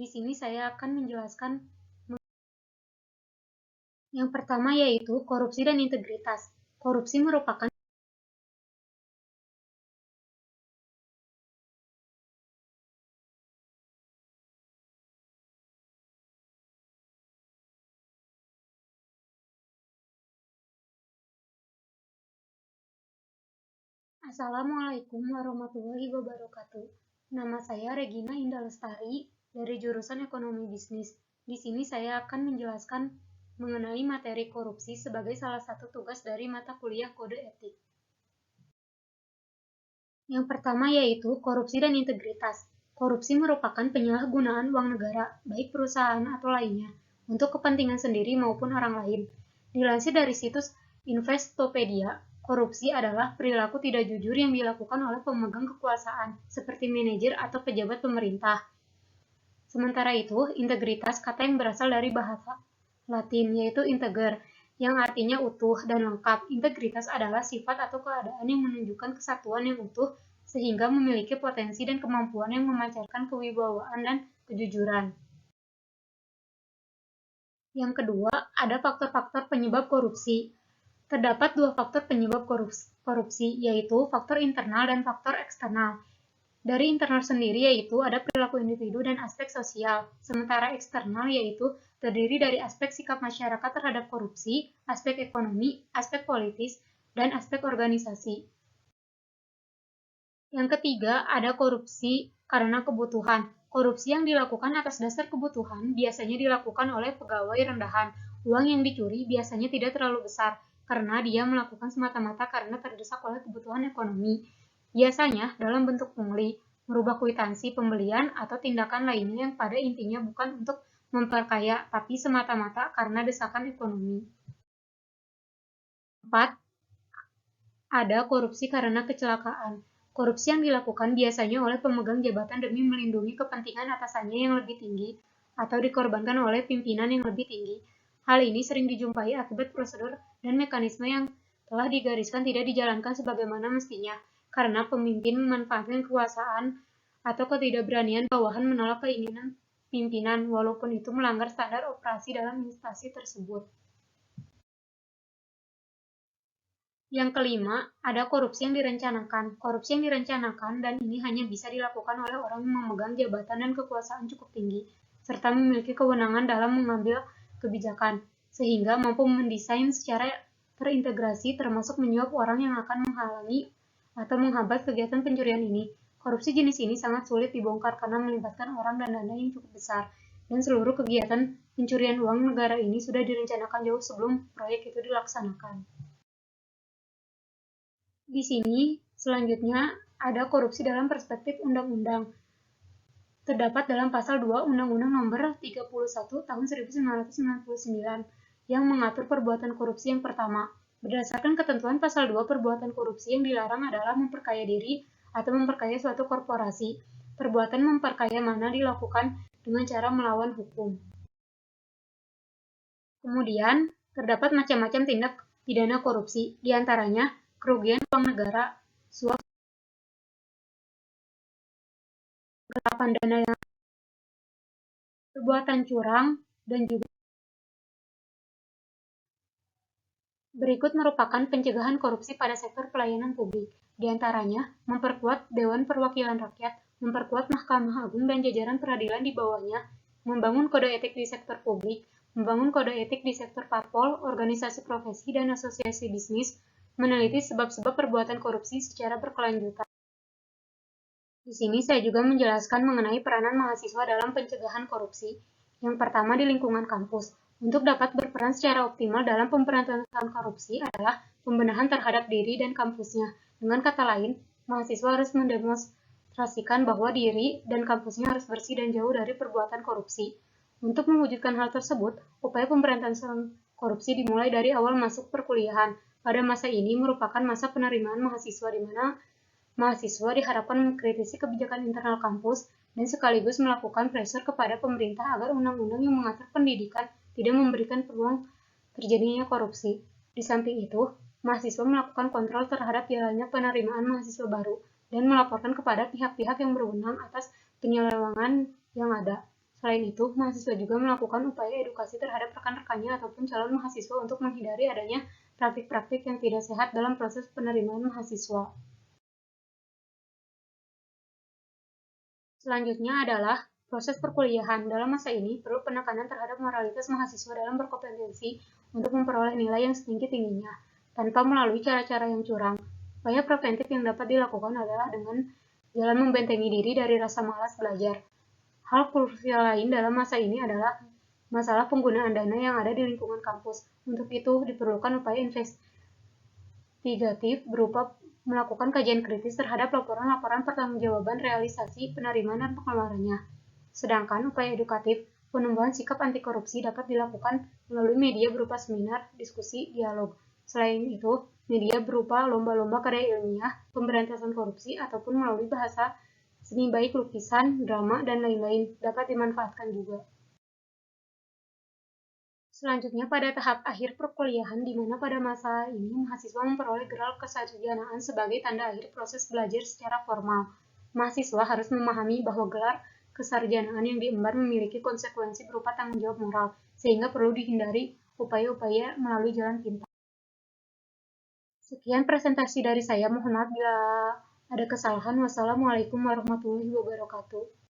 Di sini saya akan menjelaskan yang pertama yaitu korupsi dan integritas. Korupsi merupakan Assalamualaikum warahmatullahi wabarakatuh. Nama saya Regina Indah Lestari dari jurusan Ekonomi Bisnis. Di sini saya akan menjelaskan mengenai materi korupsi sebagai salah satu tugas dari mata kuliah Kode Etik. Yang pertama yaitu korupsi dan integritas. Korupsi merupakan penyalahgunaan uang negara, baik perusahaan atau lainnya, untuk kepentingan sendiri maupun orang lain. Dilansir dari situs Investopedia, korupsi adalah perilaku tidak jujur yang dilakukan oleh pemegang kekuasaan, seperti manajer atau pejabat pemerintah. Sementara itu, integritas kata yang berasal dari bahasa Latin, yaitu integer, yang artinya utuh dan lengkap. Integritas adalah sifat atau keadaan yang menunjukkan kesatuan yang utuh sehingga memiliki potensi dan kemampuan yang memancarkan kewibawaan dan kejujuran. Yang kedua, ada faktor-faktor penyebab korupsi. Terdapat dua faktor penyebab korupsi, yaitu faktor internal dan faktor eksternal. Dari internal sendiri yaitu ada perilaku individu dan aspek sosial, sementara eksternal yaitu terdiri dari aspek sikap masyarakat terhadap korupsi, aspek ekonomi, aspek politis, dan aspek organisasi. Yang ketiga, ada korupsi karena kebutuhan. Korupsi yang dilakukan atas dasar kebutuhan biasanya dilakukan oleh pegawai rendahan. Uang yang dicuri biasanya tidak terlalu besar, karena dia melakukan semata-mata karena terdesak oleh kebutuhan ekonomi. Biasanya dalam bentuk pungli, merubah kwitansi pembelian atau tindakan lainnya yang pada intinya bukan untuk memperkaya, tapi semata-mata karena desakan ekonomi. 4. Ada korupsi karena kecelakaan. Korupsi yang dilakukan biasanya oleh pemegang jabatan demi melindungi kepentingan atasannya yang lebih tinggi atau dikorbankan oleh pimpinan yang lebih tinggi. Hal ini sering dijumpai akibat prosedur dan mekanisme yang telah digariskan tidak dijalankan sebagaimana mestinya, karena pemimpin memanfaatkan kekuasaan atau ketidakberanian bawahan menolak keinginan pimpinan, walaupun itu melanggar standar operasi dalam instansi tersebut. Yang kelima, ada korupsi yang direncanakan. Korupsi yang direncanakan dan ini hanya bisa dilakukan oleh orang yang memegang jabatan dan kekuasaan cukup tinggi, serta memiliki kewenangan dalam mengambil kebijakan, sehingga mampu mendesain secara terintegrasi termasuk menyuap orang yang akan menghalangi atau menghambat kegiatan pencurian ini. Korupsi jenis ini sangat sulit dibongkar karena melibatkan orang dan dana yang cukup besar, dan seluruh kegiatan pencurian uang negara ini sudah direncanakan jauh sebelum proyek itu dilaksanakan. Di sini, selanjutnya, ada korupsi dalam perspektif undang-undang. Terdapat dalam pasal 2 Undang-Undang Nomor 31 Tahun 1999 yang mengatur perbuatan korupsi yang pertama. Berdasarkan ketentuan pasal 2, perbuatan korupsi yang dilarang adalah memperkaya diri atau memperkaya suatu korporasi. Perbuatan memperkaya mana dilakukan dengan cara melawan hukum. Kemudian, terdapat macam-macam tindak pidana korupsi, di antaranya kerugian uang negara, suap, gerakan dana yang perbuatan curang, dan juga berikut merupakan pencegahan korupsi pada sektor pelayanan publik. Di antaranya, memperkuat Dewan Perwakilan Rakyat, memperkuat Mahkamah Agung dan jajaran peradilan di bawahnya, membangun kode etik di sektor publik, membangun kode etik di sektor parpol, organisasi profesi, dan asosiasi bisnis, meneliti sebab-sebab perbuatan korupsi secara berkelanjutan. Di sini saya juga menjelaskan mengenai peranan mahasiswa dalam pencegahan korupsi. Yang pertama di lingkungan kampus. Untuk dapat berperan secara optimal dalam pemberantasan korupsi adalah pembenahan terhadap diri dan kampusnya. Dengan kata lain, mahasiswa harus mendemonstrasikan bahwa diri dan kampusnya harus bersih dan jauh dari perbuatan korupsi. Untuk mewujudkan hal tersebut, upaya pemberantasan korupsi dimulai dari awal masuk perkuliahan. Pada masa ini merupakan masa penerimaan mahasiswa di mana mahasiswa diharapkan mengkritisi kebijakan internal kampus dan sekaligus melakukan pressure kepada pemerintah agar undang-undang yang mengatur pendidikan tidak memberikan peluang terjadinya korupsi. Di samping itu, mahasiswa melakukan kontrol terhadap jalannya penerimaan mahasiswa baru dan melaporkan kepada pihak-pihak yang berwenang atas penyelewengan yang ada. Selain itu, mahasiswa juga melakukan upaya edukasi terhadap rekan-rekannya ataupun calon mahasiswa untuk menghindari adanya praktik-praktik yang tidak sehat dalam proses penerimaan mahasiswa. Selanjutnya adalah proses perkuliahan. Dalam masa ini, perlu penekanan terhadap moralitas mahasiswa dalam berkompetensi untuk memperoleh nilai yang setinggi-tingginya, tanpa melalui cara-cara yang curang. Upaya preventif yang dapat dilakukan adalah dengan jalan membentengi diri dari rasa malas belajar. Hal krusial lain dalam masa ini adalah masalah penggunaan dana yang ada di lingkungan kampus. Untuk itu, diperlukan upaya investigatif berupa melakukan kajian kritis terhadap laporan-laporan pertanggungjawaban realisasi penerimaan dan pengeluarannya. Sedangkan upaya edukatif penumbuhan sikap anti korupsi dapat dilakukan melalui media berupa seminar, diskusi, dialog. Selain itu, media berupa lomba-lomba karya ilmiah, pemberantasan korupsi, ataupun melalui bahasa seni baik lukisan, drama, dan lain-lain dapat dimanfaatkan juga. Selanjutnya pada tahap akhir perkuliahan di mana pada masa ini mahasiswa memperoleh gelar kesarjanaan sebagai tanda akhir proses belajar secara formal. Mahasiswa harus memahami bahwa gelar kesarjanaan yang diemban memiliki konsekuensi berupa tanggung jawab moral, sehingga perlu dihindari upaya-upaya melalui jalan pintas. Sekian presentasi dari saya, mohon maaf bila ada kesalahan. Wassalamualaikum warahmatullahi wabarakatuh.